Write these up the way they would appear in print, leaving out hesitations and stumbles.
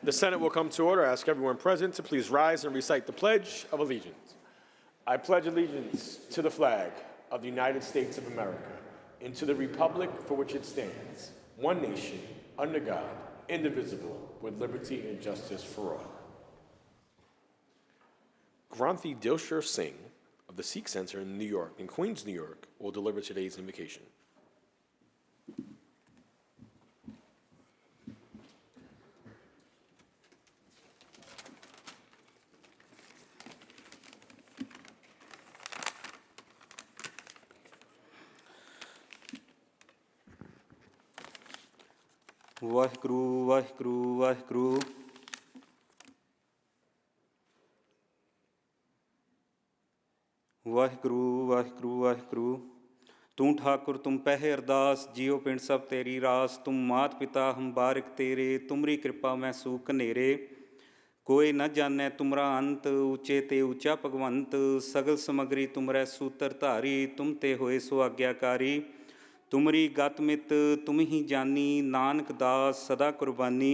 The Senate will come to order. I ask everyone present to please rise and recite the Pledge of Allegiance. I pledge allegiance to the flag of the United States of America and to the republic for which it stands, one nation, under God, indivisible, with liberty and justice for all. Granthi Dilshir Singh of the Sikh Center in New York, in Queens, New York, will deliver today's invocation. Vaheguru, Vaheguru, Vaheguru. Vaheguru, Vaheguru, Vaheguru. तूं ठाकुर तुम पहे अरदास जियो पिंड सब तेरी रास तुम मात पिता हम बारिक तेरे तुमरी कृपा मैं सूख नेरे कोई न जाने तुमरा अंत ऊँचे ते ऊँचा भगवंत सगल समगरी तुमरै सूत्र धारी तुम ते होए सो आज्ञाकारी तुमरी गत मित तुम ही जानी नानक दास सदा कुर्बानी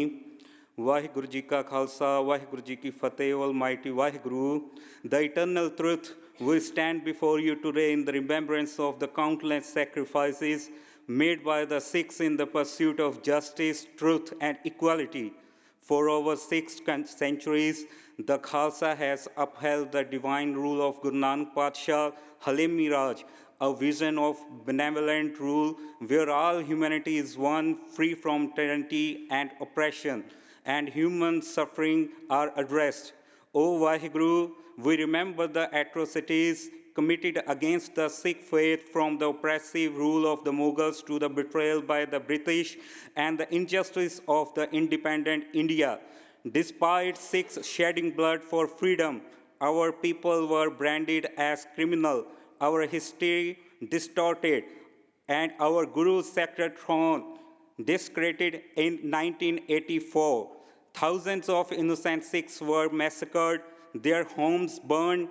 वाहिगुरु जी का खालसा वाहिगुरु जी की फतेह Almighty Waheguru the eternal truth we stand before you today in the remembrance of the countless sacrifices made by the Sikhs in the pursuit of justice, truth and equality. For over 6 centuries, the Khalsa has upheld the divine rule of Guru Nanak Padshah Halim Miraj, a vision of benevolent rule where all humanity is one, free from tyranny and oppression, and human suffering are addressed. O Vaheguru, we remember the atrocities committed against the Sikh faith from the oppressive rule of the Mughals to the betrayal by the British and the injustice of the independent India. Despite Sikhs shedding blood for freedom, our people were branded as criminal, our history distorted, and our Guru's sacred throne discredited in 1984. Thousands of innocent Sikhs were massacred, their homes burned,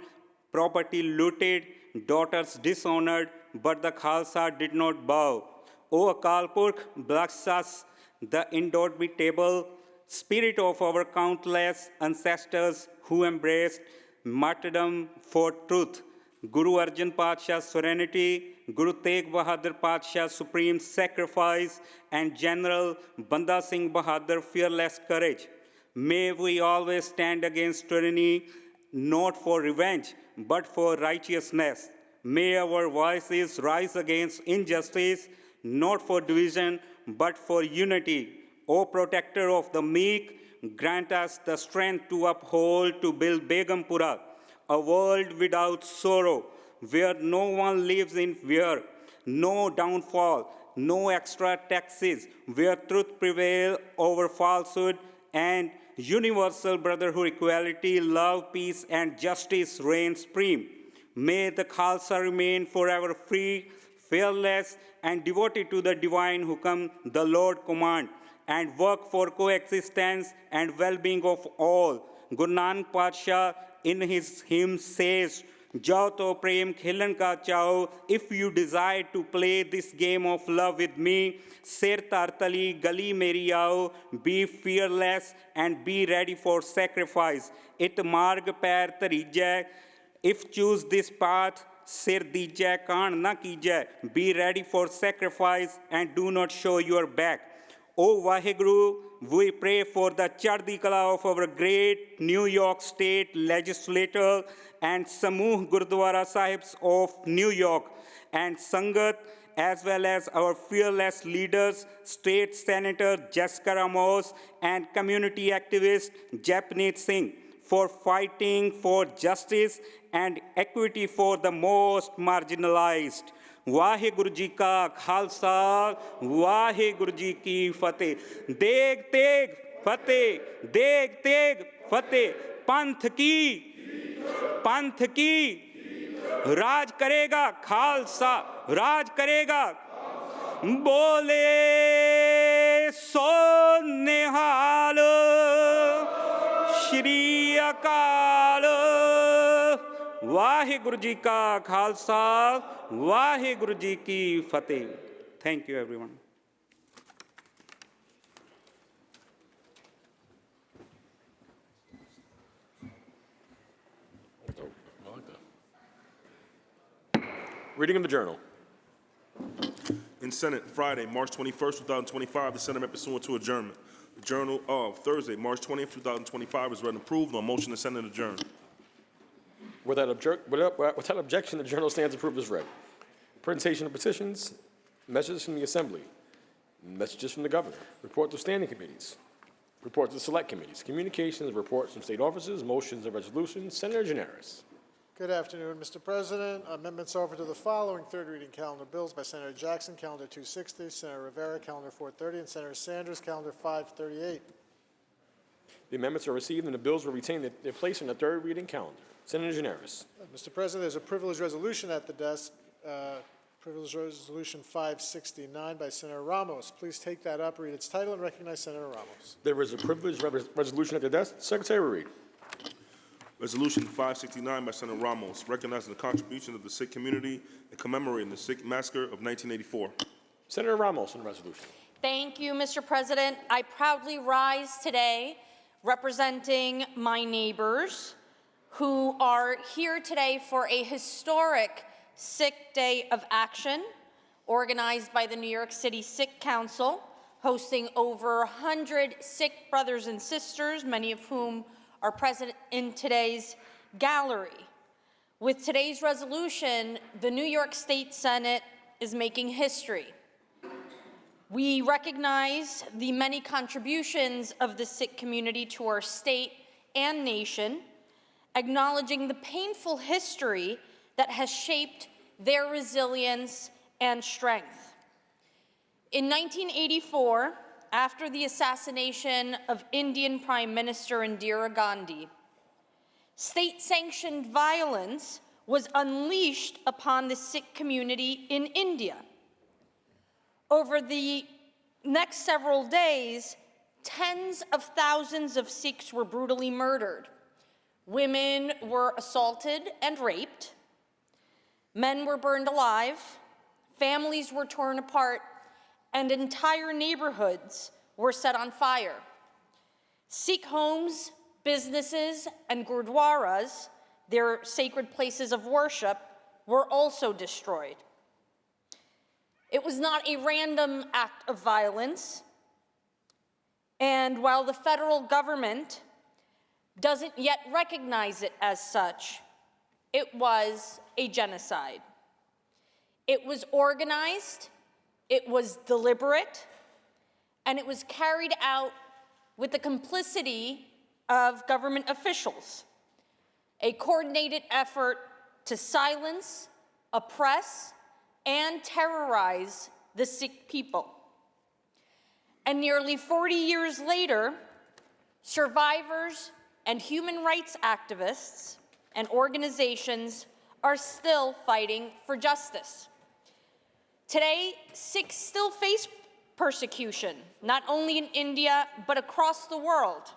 property looted, daughters dishonored, but the Khalsa did not bow. O Akal Purkh, bless us, the indomitable spirit of our countless ancestors who embraced martyrdom for truth. Guru Arjan Padshah's serenity, Guru Tegh Bahadur Padshah's supreme sacrifice, and General Banda Singh Bahadur fearless courage. May we always stand against tyranny, not for revenge, but for righteousness. May our voices rise against injustice, not for division, but for unity. O protector of the meek, grant us the strength to uphold, to build Begumpura, a world without sorrow, where no one lives in fear, no downfall, no extra taxes, where truth prevails over falsehood, and universal brotherhood, equality, love, peace, and justice reign supreme. May the Khalsa remain forever free, fearless, and devoted to the divine hukam, the Lord command, and work for coexistence and well-being of all. Guru Nanak Padshah in his hymn says, Jao to prem khilan ka chao, if you desire to play this game of love with me, sir tartali gali meri aao, be fearless and be ready for sacrifice. It marg pair tarijai, if choose this path, sir dijai kaan na kijai, be ready for sacrifice and do not show your back. O Vaheguru, we pray for the Chardi Kala of our great New York State legislator and Samuh Gurdwara Sahibs of New York and Sangat, as well as our fearless leaders, State Senator Jessica Ramos and community activist Japneet Singh, for fighting for justice and equity for the most marginalized. Waheguru ji का खालसा वाहिगुरु जी की फतेह देग तेग फतेह देग तेग फतेह पंथ की राज करेगा खालसा राज करेगा बोले सो निहाल श्री अकाल वाहिगुरु जी का खालसा वाहिगुरु जी की फतेह. Thank you everyone. Reading of the journal. In Senate, Friday, March 21st, 2025, the Senate met pursuant to adjournment. The Journal of Thursday, March 20th, 2025 is read and approved on motion to Senate adjourn. Without objection, the journal stands approved as read. Presentation of petitions, messages from the Assembly, messages from the Governor, reports of standing committees, reports of select committees, communications, reports from state offices, motions and resolutions. Senator Gianaris. Good afternoon, Mr. President. Amendments offered to the following third reading calendar bills by Senator Jackson, Calendar 260, Senator Rivera, Calendar 430, and Senator Sanders, Calendar 538. The amendments are received and the bills will retain their place in the third reading calendar. Senator Gianaris. Mr. President, there's a privileged resolution at the desk, Privileged Resolution 569 by Senator Ramos. Please take that up, read its title, and recognize Senator Ramos. There is a privileged resolution at the desk. Secretary will read. Resolution 569 by Senator Ramos, recognizing the contribution of the Sikh community and commemorating the Sikh massacre of 1984. Senator Ramos on the resolution. Thank you, Mr. President. I proudly rise today representing my neighbors who are here today for a historic Sikh Day of Action organized by the New York City Sikh Council, hosting over 100 Sikh brothers and sisters, many of whom are present in today's gallery. With today's resolution, the New York State Senate is making history. We recognize the many contributions of the Sikh community to our state and nation, acknowledging the painful history that has shaped their resilience and strength. In 1984, after the assassination of Indian Prime Minister Indira Gandhi, state-sanctioned violence was unleashed upon the Sikh community in India. Over the next several days, tens of thousands of Sikhs were brutally murdered. Women were assaulted and raped. Men were burned alive. Families were torn apart, and entire neighborhoods were set on fire. Sikh homes, businesses, and gurdwaras, their sacred places of worship, were also destroyed. It was not a random act of violence, and while the federal government doesn't yet recognize it as such, it was a genocide. It was organized, it was deliberate, and it was carried out with the complicity of government officials. A coordinated effort to silence, oppress, and terrorize the Sikh people. And nearly 40 years later, survivors and human rights activists and organizations are still fighting for justice. Today, Sikhs still face persecution, not only in India, but across the world,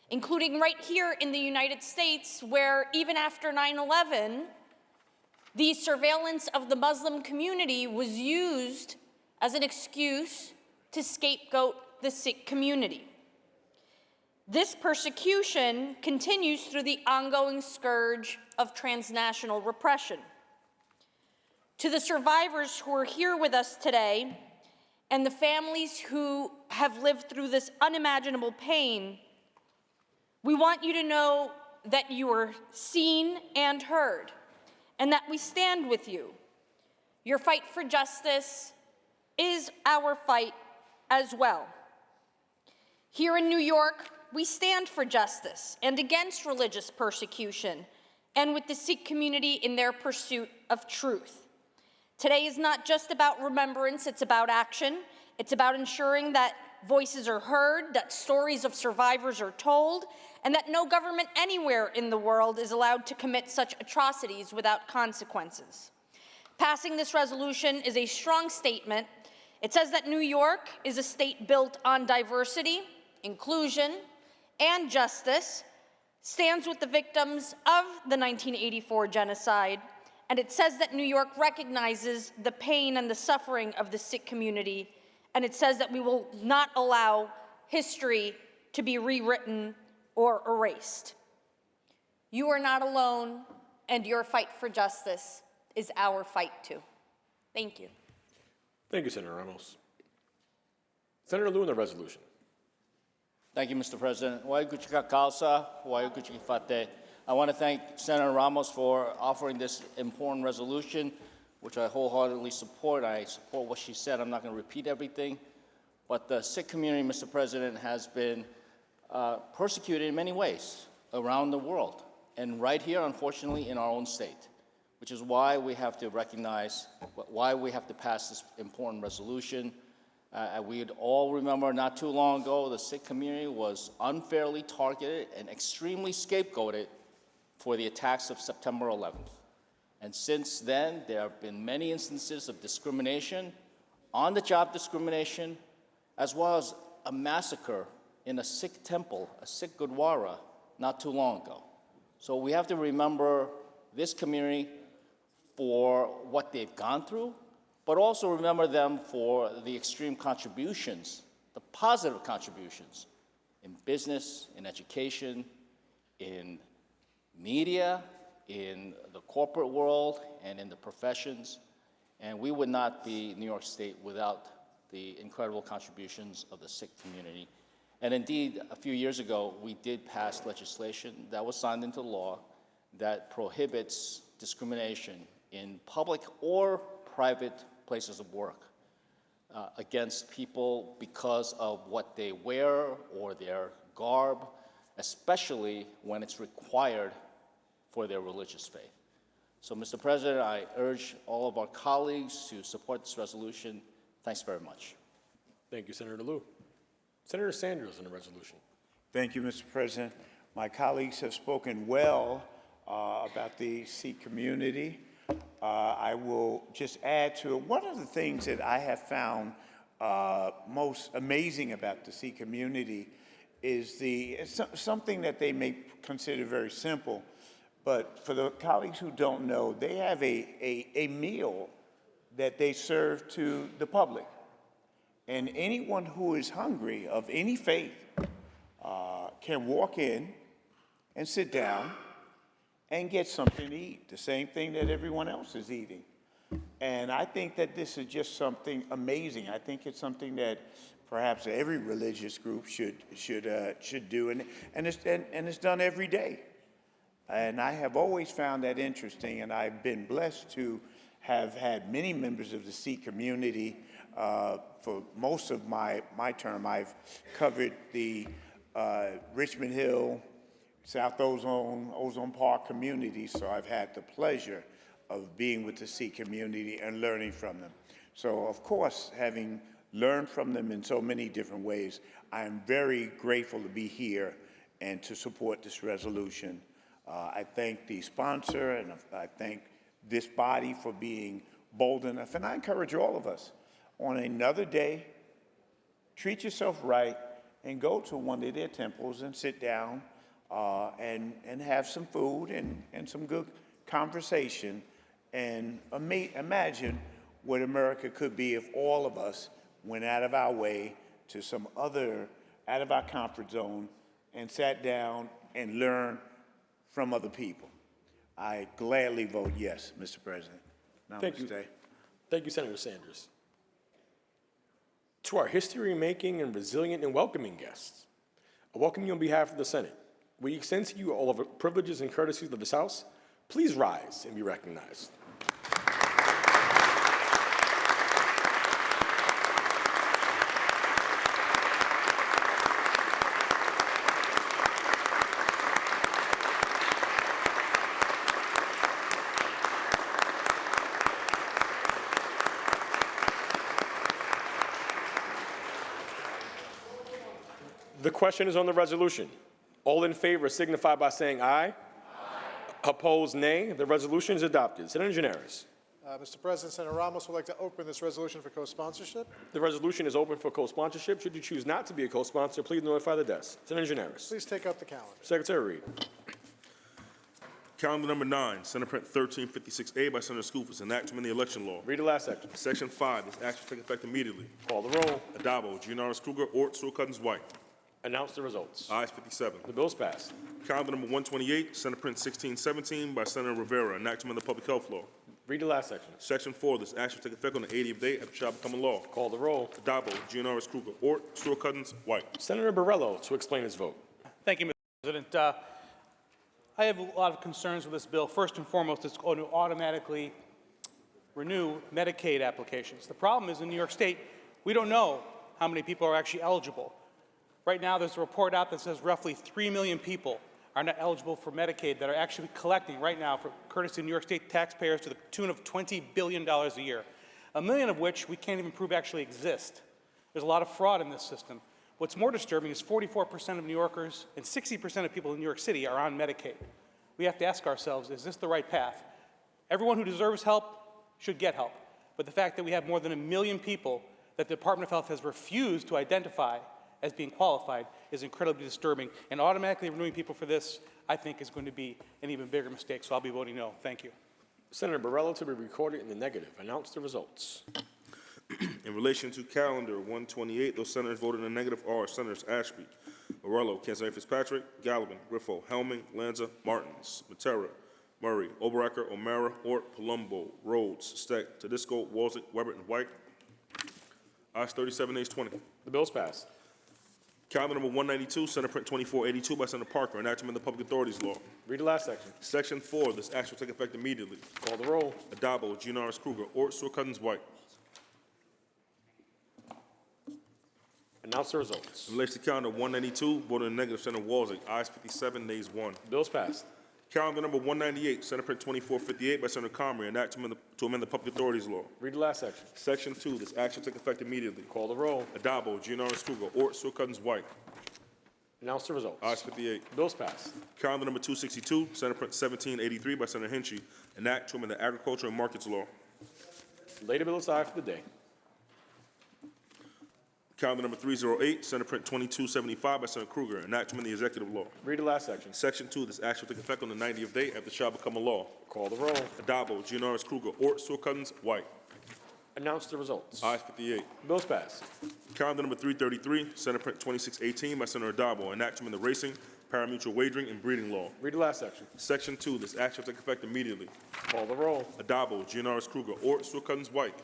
including right here in the United States, where even after 9/11, the surveillance of the Muslim community was used as an excuse to scapegoat the Sikh community. This persecution continues through the ongoing scourge of transnational repression. To the survivors who are here with us today, and the families who have lived through this unimaginable pain, we want you to know that you are seen and heard, and that we stand with you. Your fight for justice is our fight as well. Here in New York, we stand for justice and against religious persecution, and with the Sikh community in their pursuit of truth. Today is not just about remembrance, it's about action. It's about ensuring that voices are heard, that stories of survivors are told, and that no government anywhere in the world is allowed to commit such atrocities without consequences. Passing this resolution is a strong statement. It says that New York is a state built on diversity, inclusion, and justice, stands with the victims of the 1984 genocide, and it says that New York recognizes the pain and the suffering of the Sikh community, and it says that we will not allow history to be rewritten or erased. You are not alone, and your fight for justice is our fight too. Thank you. Thank you, Senator Ramos. Senator Liu on the resolution. Thank you, Mr. President. Waikuchika Kalsa, Waikuchika Fate. I want to thank Senator Ramos for offering this important resolution, which I wholeheartedly support. I support what she said. I'm not going to repeat everything. But the Sikh community, Mr. President, has been persecuted in many ways around the world, and right here, unfortunately, in our own state, which is why we have to recognize, why we have to pass this important resolution. We'd all remember not too long ago, the Sikh community was unfairly targeted and extremely scapegoated for the attacks of September 11th. And since then, there have been many instances of discrimination, on-the-job discrimination, as well as a massacre in a Sikh temple, a Sikh Gurdwara, not too long ago. So we have to remember this community for what they've gone through, but also remember them for the extreme contributions, the positive contributions in business, in education, in media, in the corporate world, and in the professions. And we would not be New York State without the incredible contributions of the Sikh community. And indeed, a few years ago, we did pass legislation that was signed into law that prohibits discrimination in public or private places of work against people because of what they wear or their garb, especially when it's required for their religious faith. So, Mr. President, I urge all of our colleagues to support this resolution. Thanks very much. Thank you, Senator Liu. Senator Sanders on the resolution. Thank you, Mr. President. My colleagues have spoken well about the Sikh community. I will just add to it. One of the things that I have found most amazing about the Sikh community is something that they may consider very simple, but for the colleagues who don't know, they have a meal that they serve to the public. And anyone who is hungry of any faith can walk in and sit down and get something to eat, the same thing that everyone else is eating. And I think that this is just something amazing. I think it's something that perhaps every religious group should do, and it's done every day. And I have always found that interesting, and I've been blessed to have had many members of the Sikh community. For most of my term, I've covered the Richmond Hill, South Ozone Park communities, so I've had the pleasure of being with the Sikh community and learning from them. So, of course, having learned from them in so many different ways, I am very grateful to be here and to support this resolution. I thank the sponsor, and I thank this body for being bold enough, and I encourage all of us, on another day, treat yourself right and go to one of their temples and sit down and have some food and some good conversation, and imagine what America could be if all of us went out of our way to some other, out of our comfort zone, and sat down and learned from other people. I gladly vote yes, Mr. President. Thank you. Namaste. Thank you, Senator Sanders. To our history-making and resilient and welcoming guests, I welcome you on behalf of the Senate. We extend to you all of the privileges and courtesies of this House. Please rise and be recognized. The question is on the resolution. All in favor signify by saying aye. Aye. Opposed, nay. The resolution is adopted. Senator Gineris. Mr. President, Senator Ramos would like to open this resolution for co-sponsorship. The resolution is open for co-sponsorship. Should you choose not to be a co-sponsor, please notify the desk. Senator Gineris. Please take up the calendar. Secretary Reed. Calendar number 9, Senate Print 1356A by Senator Skoufis, an act to amend the election law. Read the last section. Section 5, this act shall take effect immediately. Call the roll. Adabo, Giannaris Kruger, Ort, Sewell Cousins, White. Announce the results. Ayes 57. The bill is passed. Calendar number 128, Senate Print 1617 by Senator Rivera, an act to amend the public health law. Read the last section. Section 4, this act shall take effect on the 80th day after it shall become a law. Call the roll. Addabbo, Giannaris Kruger, Ort, Stewart-Cousins, White. Senator Borrello to explain his vote. Thank you, Mr. President. I have a lot of concerns with this bill. First and foremost, it's going to automatically renew Medicaid applications. The problem is in New York State, we don't know how many people are actually eligible. Right now, there's a report out that says roughly 3 million people are not eligible for Medicaid that are actually collecting right now for courtesy of New York State taxpayers to the tune of $20 billion a year, 1 million of which we can't even prove actually exist. There's a lot of fraud in this system. What's more disturbing is 44% of New Yorkers and 60% of people in New York City are on Medicaid. We have to ask ourselves, is this the right path? Everyone who deserves help should get help. But the fact that we have more than 1 million people that the Department of Health has refused to identify as being qualified is incredibly disturbing. And automatically renewing people for this, I think, is going to be an even bigger mistake. So I'll be voting no. Thank you. Senator Borrello to be recorded in the negative. Announce the results. In relation to calendar 128, those senators voted in the negative are Senators Ashby, Borrello, Cancel Fitzpatrick, Gallivan, Griffo, Helming, Lanza, Martins, Matera, Murray, Oberacker, O'Mara, Ort, Palumbo, Rhodes, Steck, Tedisco, Walzek, Weber, and White. Ayes 37, nays 20. The bill's passed. Calendar number 192, Senate Print 2482 by Senator Parker, enactment of the Public Authorities Law. Read the last section. Section 4, this act shall take effect immediately. Call the roll. Addabbo, Giannaris Kruger, Ort, Stewart-Cousins, White. Announce the results. In relation to calendar 192, voted in negative, Senator Walzek, ayes 57, nays 1. Bill's passed. Calendar number 198, Senate Print 2458 by Senator Comrie, enactment to amend the Public Authorities Law. Read the last section. Section 2, this act shall take effect immediately. Call the roll. Addabbo, Giannaris Kruger, Ort, Stewart-Cousins, White. Announce the results. Ayes 58. Bill's passed. Calendar number 262, Senate Print 1783 by Senator Hinchy, enact to amend the Agriculture and Markets Law. Lay the bill aside for the day. Calendar number 308, Senate Print 2275 by Senator Kruger, enact to amend the Executive Law. Read the last section. Section 2, this act shall take effect on the 90th day after it shall become a law. Call the roll. Addabbo, Giannaris Kruger, Ort, Stewart-Cousins, White. Announce the results. Ayes 58. Bill's passed. Calendar number 333, Senate Print 2618 by Senator Addabbo, enact to amend the Racing, Parimutuel Wagering, and Breeding Law. Read the last section. Section 2, this act shall take effect immediately. Call the roll. Addabbo, Giannaris Kruger, Ort, Stewart-Cousins, White.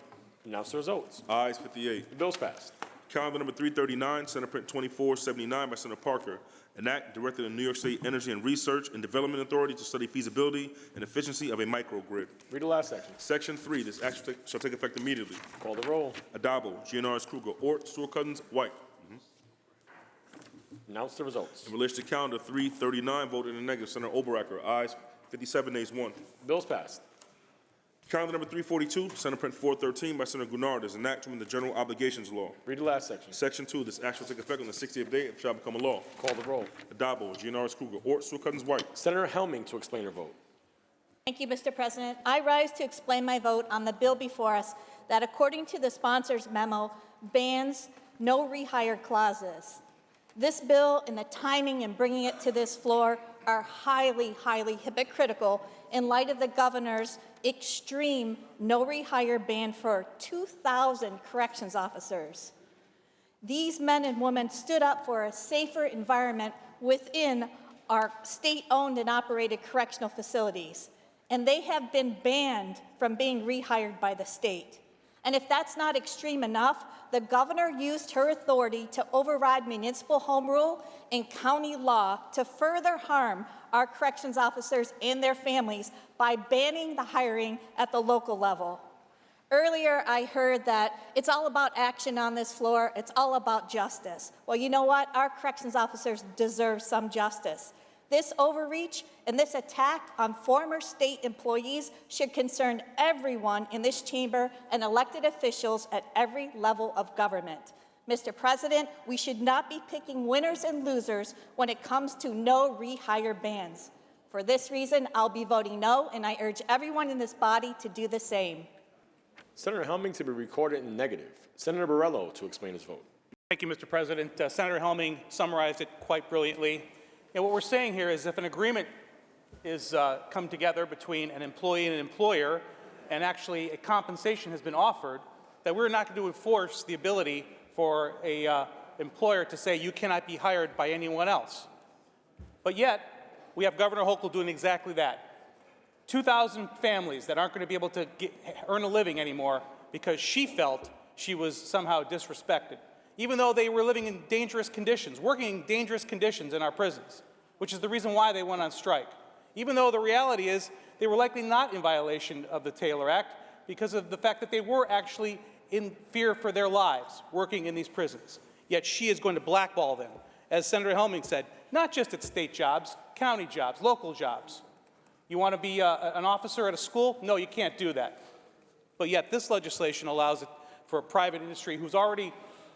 Announce the results. Ayes 58. The bill's passed. Calendar number 339, Senate Print 2479 by Senator Parker, enact directed to the New York State Energy and Research and Development Authority to study feasibility and efficiency of a microgrid. Read the last section. Section 3, this act shall take effect immediately. Call the roll. Addabbo, Giannaris Kruger, Ort, Stewart-Cousins, White. Announce the results. In relation to calendar 339, voted in the negative, Senator Oberacker, ayes 57, nays 1. Bill's passed. Calendar number 342, Senate Print 413 by Senator Gurnard, is enacted from the General Obligations Law. Read the last section. Section 2, this act shall take effect on the 60th day it shall become a law. Call the roll. Addabbo, Giannaris Kruger, Ort, Stewart-Cousins, White. Senator Helming to explain her vote. Thank you, Mr. President. I rise to explain my vote on the bill before us that, according to the sponsor's memo, bans no rehire clauses. This bill and the timing in bringing it to this floor are highly, highly hypocritical in light of the governor's extreme no rehire ban for 2,000 corrections officers. These men and women stood up for a safer environment within our state-owned and operated correctional facilities, and they have been banned from being rehired by the state. And if that's not extreme enough, the governor used her authority to override municipal home rule and county law to further harm our corrections officers and their families by banning the hiring at the local level. Earlier, I heard that it's all about action on this floor, it's all about justice. Well, you know what? Our corrections officers deserve some justice. This overreach and this attack on former state employees should concern everyone in this chamber and elected officials at every level of government. Mr. President, we should not be picking winners and losers when it comes to no rehire bans. For this reason, I'll be voting no, and I urge everyone in this body to do the same. Senator Helming to be recorded in the negative. Senator Borrello to explain his vote. Thank you, Mr. President. Senator Helming summarized it quite brilliantly. And what we're saying here is if an agreement is come together between an employee and an employer, and actually a compensation has been offered, that we're not going to enforce the ability for a employer to say you cannot be hired by anyone else. But yet, we have Governor Hochul doing exactly that. 2,000 families that aren't going to be able to earn a living anymore because she felt she was somehow disrespected, even though they were living in dangerous conditions, working in dangerous conditions in our prisons, which is the reason why they went on strike. Even though the reality is they were likely not in violation of the Taylor Act because of the fact that they were actually in fear for their lives working in these prisons. Yet she is going to blackball them, as Senator Helming said, not just at state jobs, county jobs, local jobs. You want to be an officer at a school? No, you can't do that. But yet this legislation allows it for a private industry who's already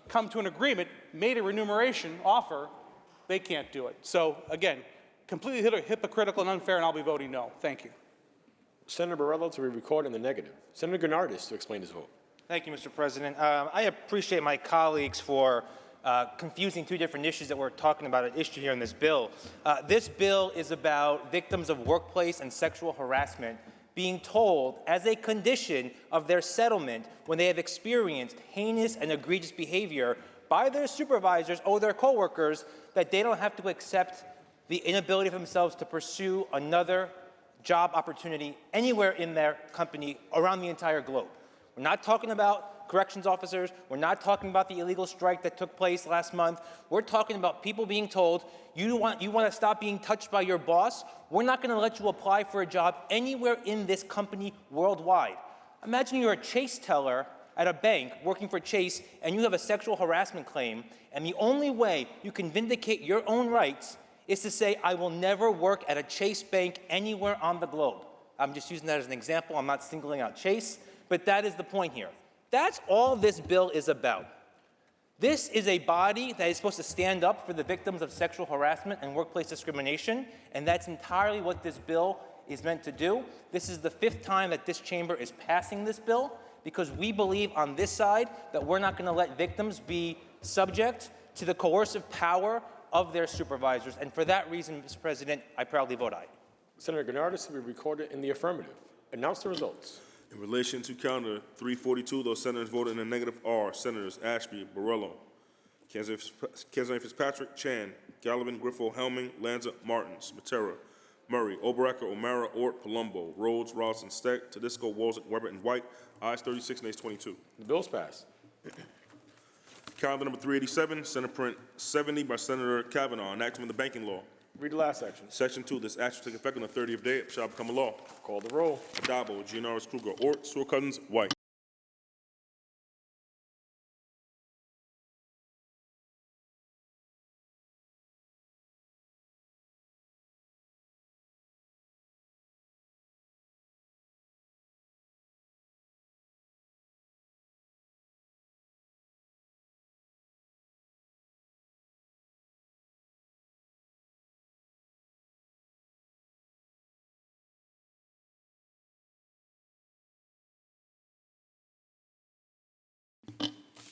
come to an agreement, made a remuneration offer, they can't do it. So again, completely hypocritical and unfair, and I'll be voting no. Thank you. Senator Borrello to be recorded in the negative. Senator Gennardis to explain his vote. Thank you, Mr. President. I appreciate my colleagues for confusing two different issues that we're talking about at issue here in this bill. This bill is about victims of workplace and sexual harassment being told as a condition of their settlement when they have experienced heinous and egregious behavior by their supervisors or their coworkers that they don't have to accept the inability of themselves to pursue another job opportunity anywhere in their company around the entire globe. We're not talking about corrections officers. We're not talking about the illegal strike that took place last month. We're talking about people being told, you want to stop being touched by your boss? We're not going to let you apply for a job anywhere in this company worldwide. Imagine you're a Chase teller at a bank working for Chase and you have a sexual harassment claim, and the only way you can vindicate your own rights is to say, I will never work at a Chase bank anywhere on the globe. I'm just using that as an example. I'm not singling out Chase, but that is the point here. That's all this bill is about. This is a body that is supposed to stand up for the victims of sexual harassment and workplace discrimination, and that's entirely what this bill is meant to do. This is the 5th time that this chamber is passing this bill because we believe on this side that we're not going to let victims be subject to the coercive power of their supervisors. And for that reason, Mr. President, I proudly vote aye. Senator Gennardis to be recorded in the affirmative. Announce the results. In relation to Calendar 342, those senators voted in the negative are Senators Ashby, Borrello, Kenzane Fitzpatrick, Chan, Gallivan, Griffo, Helming, Lanza, Martins, Matera, Murray, Oberacker, O'Mara, Ort, Palumbo, Rhodes, Ross, and Steck, Tedisco, Walzek, Weber, and White. Ayes 36, nays 22. The bill is passed. Calendar number 387, Senate Print 70 by Senator Kavanaugh, enactment of the banking law. Read the last section. Section 2, this act shall take effect on the 30th day, it shall become a law. Call the roll. Adabo, Gianaris Kruger, Ort, Sewell Cousins, White.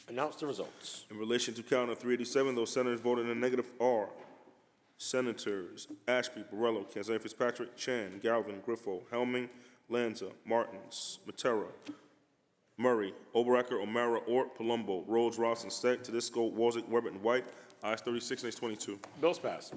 Announce the results. In relation to Calendar 387, those senators voted in the negative are Senators Ashby, Borrello, Kenzane Fitzpatrick, Chan, Galvin, Griffo, Helming, Lanza, Martins, Matera, Murray, Oberacker, O'Mara, Ort, Palumbo, Rhodes, Ross, and Steck, Tedisco, Walzek, Weber, and White. Ayes 36, nays 22. Bill's passed.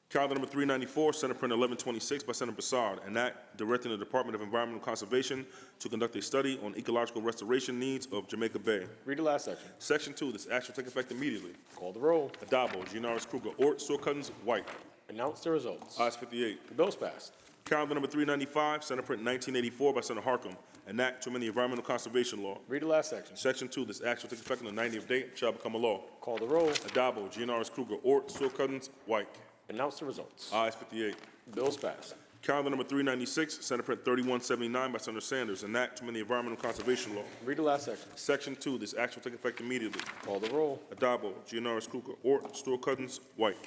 Calendar number 394, Senate Print 1126 by Senator Bassard, an act directing the Department of Environmental Conservation to conduct a study on ecological restoration needs of Jamaica Bay. Read the last section. Section 2, this act shall take effect immediately. Call the roll. Adabo, Gianaris Kruger, Ort, Sewell Cousins, White. Announce the results. Ayes 58. The bill's passed. Calendar number 395, Senate Print 1984 by Senator Harcum, an act to amend the Environmental Conservation Law. Read the last section. Section 2, this act shall take effect on the 90th day, it shall become a law. Call the roll. Adabo, Gianaris Kruger, Ort, Sewell Cousins, White. Announce the results. Ayes 58. The bill's passed. Calendar number 396, Senate Print 3179 by Senator Sanders, an act to amend the Environmental Conservation Law. Read the last section. Section 2, this act shall take effect immediately. Call the roll. Adabo, Gianaris Kruger, Ort, Sewell Cousins, White.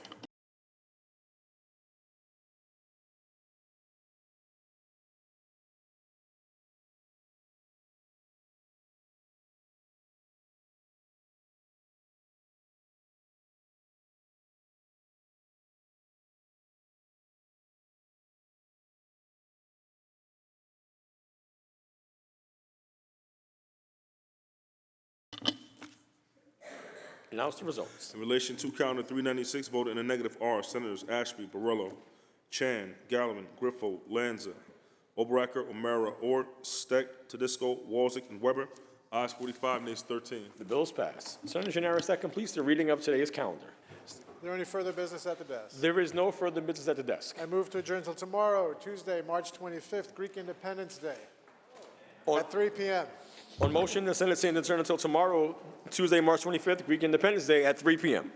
Announce the results. In relation to Calendar 396, voted in the negative are Senators Ashby, Borrello, Chan, Gallivan, Griffo, Lanza, Oberacker, O'Mara, Ort, Steck, Tedisco, Walzick, and Weber. Ayes 45, nays 13. The bill is passed. Senator Janaris, that completes the reading of today's calendar. Is there any further business at the desk? There is no further business at the desk. I move to adjourn until tomorrow, Tuesday, March 25th, Greek Independence Day, On- at 3 p.m. On motion, the Senate stands adjourned until tomorrow, Tuesday, March 25th, Greek Independence Day at 3 p.m.